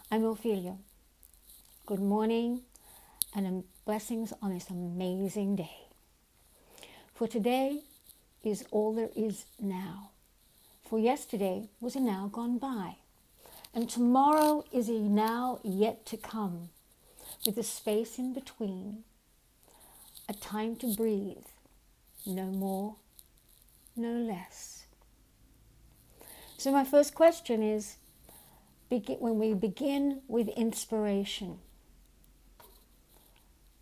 I'm Ophelia. Good morning and blessings on this amazing day. For today is all there is now. For yesterday was a now gone by. And tomorrow is a now yet to come, with a space in between, a time to breathe, no more, no less. So my first question is, when we begin with inspiration,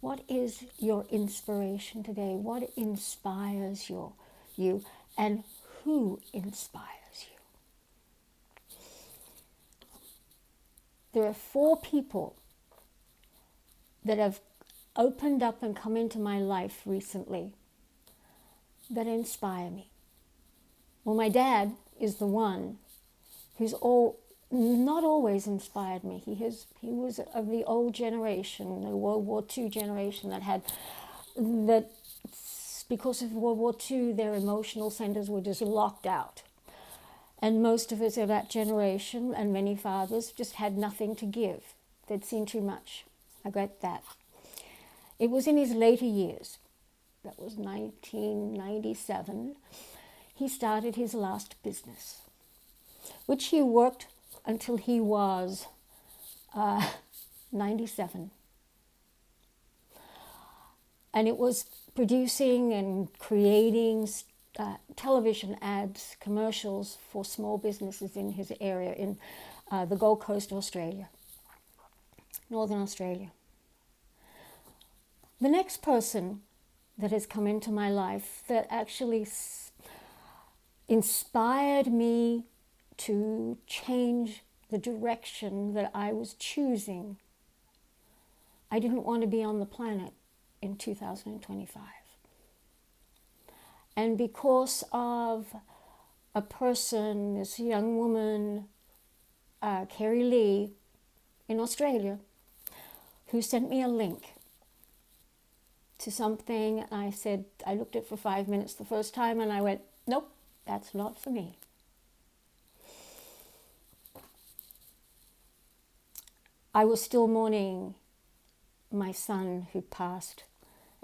what is your inspiration today? What inspires you, and who inspires you? There are 4 people that have opened up and come into my life recently that inspire me. Well, my dad is the one who's not always inspired me. He was of the old generation, the World War II generation that because of World War II, their emotional centers were just locked out. And most of us of that generation, and many fathers, just had nothing to give. They'd seen too much. I get that. It was in his later years, that was 1997, he started his last business, which he worked until he was 97. And it was producing and creating television ads, commercials for small businesses in his area, in the Gold Coast, Australia, Northern Australia. The next person that has come into my life that actually inspired me to change the direction that I was choosing. I didn't want to be on the planet in 2025. And because of a person, this young woman, Carrie Lee, in Australia, who sent me a link to something, and I looked at it for 5 minutes the first time, and I went, nope, that's not for me. I was still mourning my son who passed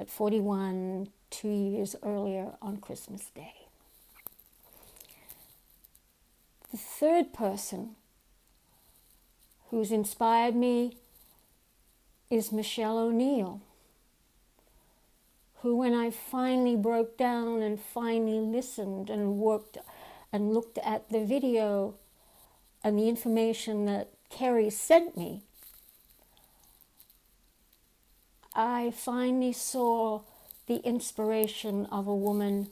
at 41, 2 years earlier on Christmas Day. The third person who's inspired me is Michelle O'Neill, who, when I finally broke down and finally listened and worked and looked at the video and the information that Carrie sent me, I finally saw the inspiration of a woman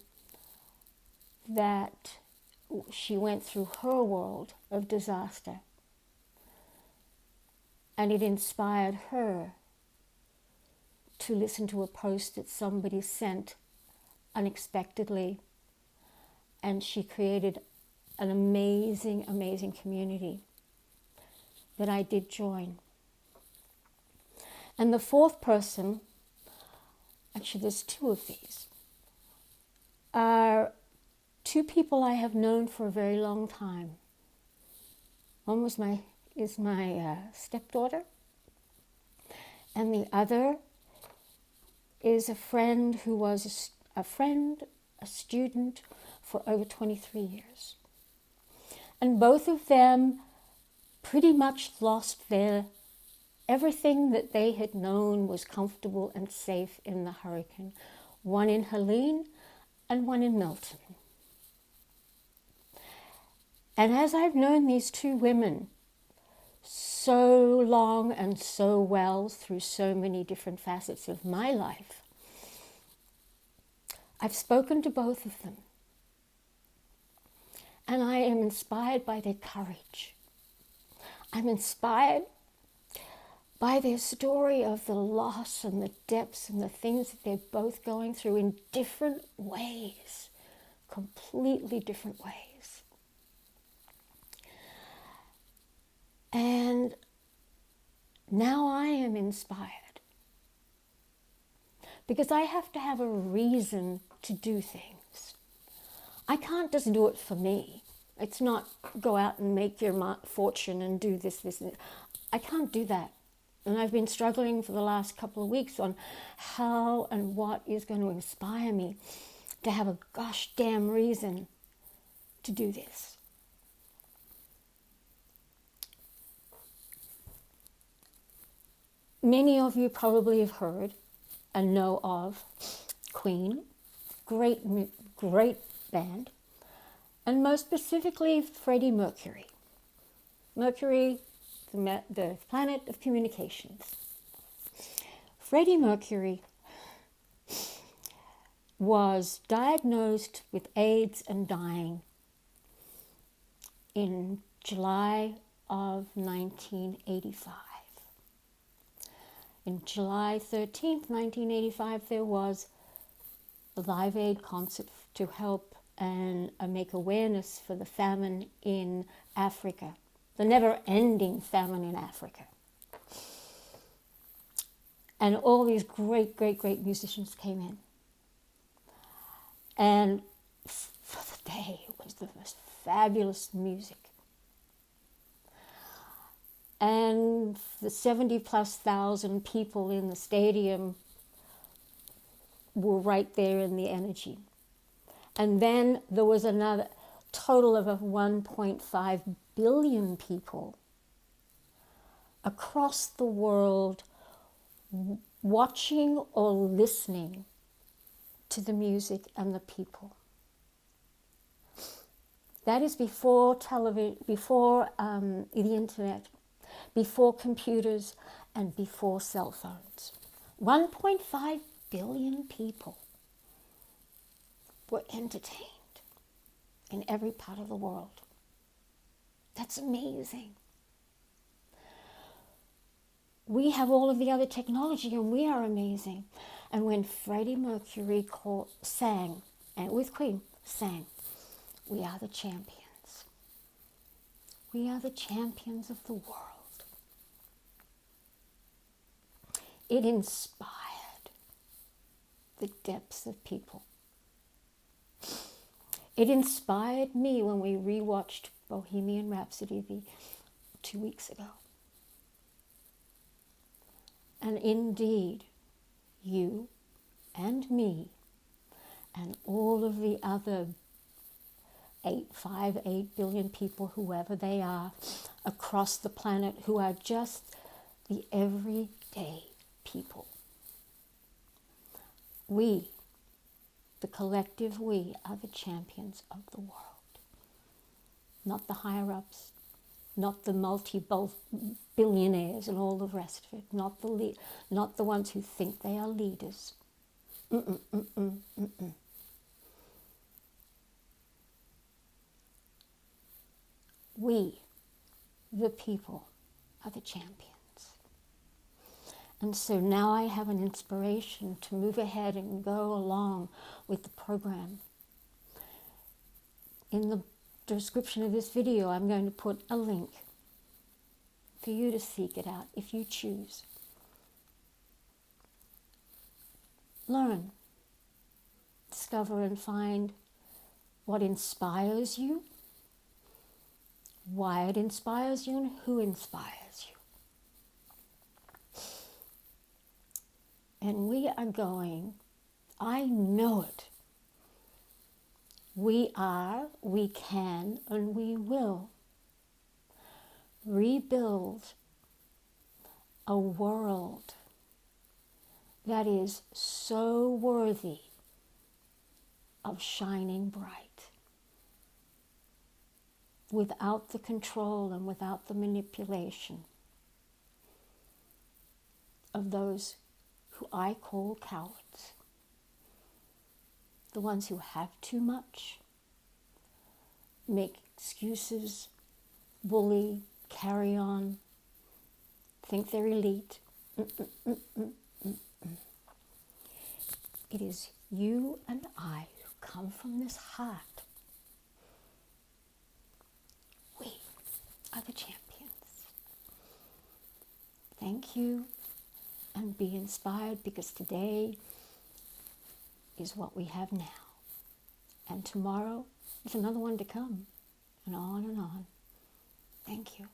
that she went through her world of disaster. And it inspired her to listen to a post that somebody sent unexpectedly. And she created an amazing, amazing community that I did join. And the fourth person, actually there's 2 of these, are 2 people I have known for a very long time. One is my stepdaughter, and the other is a friend who was a student for over 23 years. And both of them pretty much lost everything that they had known was comfortable and safe in the hurricane. One in Helene and one in Milton. And as I've known these 2 women so long and so well through so many different facets of my life, I've spoken to both of them. And I am inspired by their courage. I'm inspired by their story of the loss and the depths and the things that they're both going through in different ways, completely different ways. And now I am inspired because I have to have a reason to do things. I can't just do it for me. It's not go out and make your fortune and do this, this, and I can't do that. And I've been struggling for the last couple of weeks on how and what is going to inspire me to have a gosh damn reason to do this. Many of you probably have heard and know of Queen, great band, and most specifically Freddie Mercury. Mercury, the planet of communications. Freddie Mercury was diagnosed with AIDS and dying in July of 1985. In July 13th, 1985, there was a Live Aid concert to help and make awareness for the famine in Africa, the never-ending famine in Africa. And all these great, great, great musicians came in. And for the day, it was the most fabulous music. And the 70,000+ people in the stadium were right there in the energy. And then there was another total of 1.5 billion people across the world watching or listening to the music and the people. That is before television, before the internet, before computers, and before cell phones. 1.5 billion people were entertained in every part of the world. That's amazing. We have all of the other technology and we are amazing. And when Freddie Mercury sang, and with Queen, sang, "We are the champions. We are the champions of the world." It inspired the depths of people. It inspired me when we rewatched Bohemian Rhapsody 2 weeks ago. And indeed, you and me and all of the other 8 billion people, whoever they are, across the planet, who are just the everyday people. We, the collective we, are the champions of the world. Not the higher-ups, not the multi-billionaires and all the rest of it, not the ones who think they are leaders. We, the people, are the champions. And so now I have an inspiration to move ahead and go along with the program. In the description of this video, I'm going to put a link for you to seek it out if you choose. Learn, discover and find what inspires you, why it inspires you, and who inspires you. And we are going, I know it. We are, we can, and we will rebuild a world that is so worthy of shining bright, without the control and without the manipulation of those who I call cowards. The ones who have too much, make excuses, bully, carry on, think they're elite. It is you and I who come from this heart. We are the champions. Thank you, and be inspired, because today is what we have now. And tomorrow is another one to come. and on and on. Thank you.